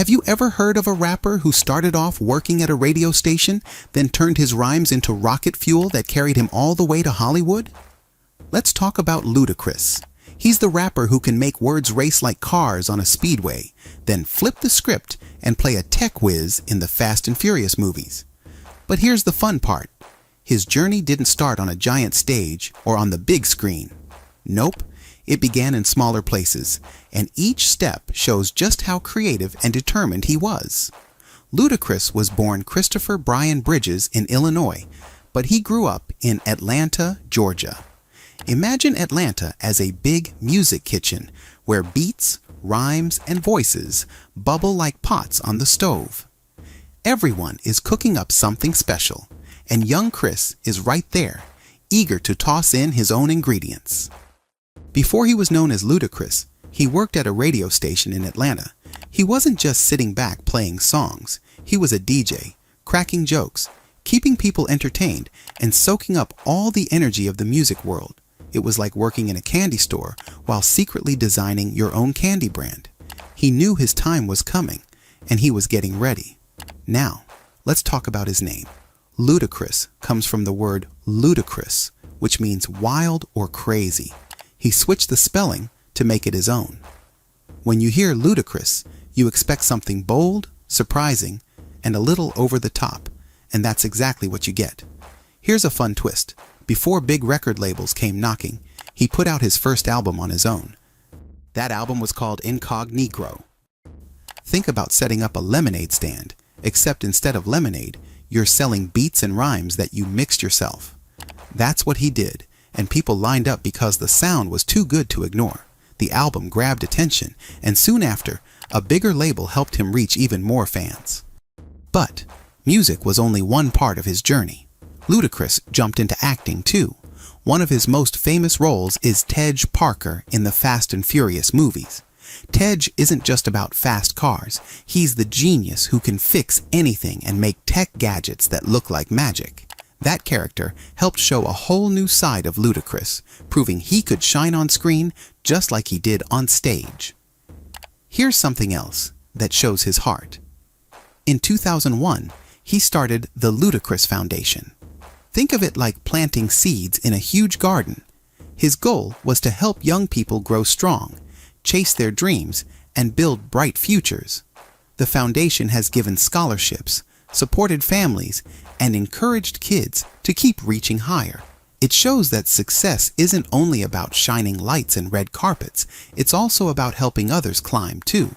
Have you ever heard of a rapper who started off working at a radio station, then turned his rhymes into rocket fuel that carried him all the way to Hollywood? Let's talk about Ludacris. He's the rapper who can make words race like cars on a speedway, then flip the script and play a tech whiz in the Fast and Furious movies. But here's the fun part. His journey didn't start on a giant stage or on the big screen. Nope, it began in smaller places, and each step shows just how creative and determined he was. Ludacris was born Christopher Brian Bridges in Illinois, but he grew up in Atlanta, Georgia. Imagine Atlanta as a big music kitchen where beats, rhymes, and voices bubble like pots on the stove. Everyone is cooking up something special, and young Chris is right there, eager to toss in his own ingredients. Before he was known as Ludacris, he worked at a radio station in Atlanta. He wasn't just sitting back playing songs. He was a DJ, cracking jokes, keeping people entertained, and soaking up all the energy of the music world. It was like working in a candy store while secretly designing your own candy brand. He knew his time was coming, and he was getting ready. Now, let's talk about his name. Ludacris comes from the word ludicrous, which means wild or crazy. He switched the spelling to make it his own. When you hear Ludacris, you expect something bold, surprising, and a little over the top, and that's exactly what you get. Here's a fun twist. Before big record labels came knocking, he put out his first album on his own. That album was called Incognegro. Think about setting up a lemonade stand, except instead of lemonade, you're selling beats and rhymes that you mixed yourself. That's what he did, and people lined up because the sound was too good to ignore. The album grabbed attention, and soon after, a bigger label helped him reach even more fans. But music was only one part of his journey. Ludacris jumped into acting too. One of his most famous roles is Tej Parker in the Fast and Furious movies. Tej isn't just about fast cars. He's the genius who can fix anything and make tech gadgets that look like magic. That character helped show a whole new side of Ludacris, proving he could shine on screen just like he did on stage. Here's something else that shows his heart. In 2001, he started the Ludacris Foundation. Think of it like planting seeds in a huge garden. His goal was to help young people grow strong, chase their dreams, and build bright futures. The foundation has given scholarships, supported families, and encouraged kids to keep reaching higher. It shows that success isn't only about shining lights and red carpets, it's also about helping others climb too.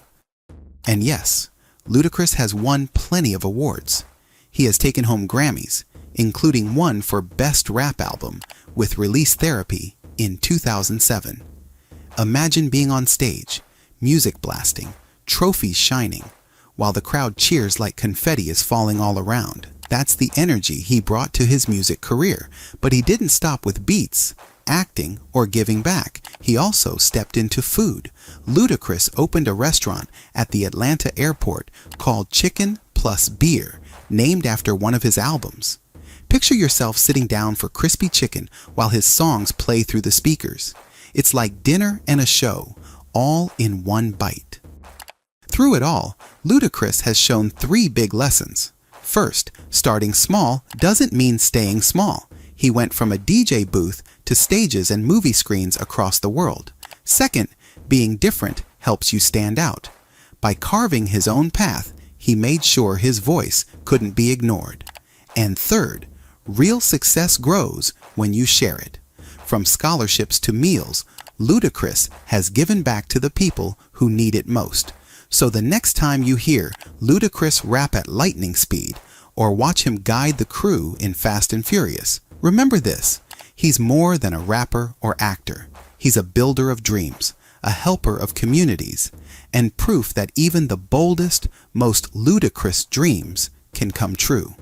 And yes, Ludacris has won plenty of awards. He has taken home Grammys, including one for Best Rap Album with Release Therapy in 2007. Imagine being on stage, music blasting, trophies shining, while the crowd cheers like confetti is falling all around. That's the energy he brought to his music career. But he didn't stop with beats, acting, or giving back. He also stepped into food. Ludacris opened a restaurant at the Atlanta airport called Chicken N Beer, named after one of his albums. Picture yourself sitting down for crispy chicken while his songs play through the speakers. It's like dinner and a show, all in one bite. Through it all, Ludacris has shown 3 big lessons. First, starting small doesn't mean staying small. He went from a DJ booth to stages and movie screens across the world. Second, being different helps you stand out. By carving his own path, he made sure his voice couldn't be ignored. And third, real success grows when you share it. From scholarships to meals, Ludacris has given back to the people who need it most. So the next time you hear Ludacris rap at lightning speed or watch him guide the crew in Fast and Furious, remember this: he's more than a rapper or actor. He's a builder of dreams, a helper of communities, and proof that even the boldest, most ludicrous dreams can come true.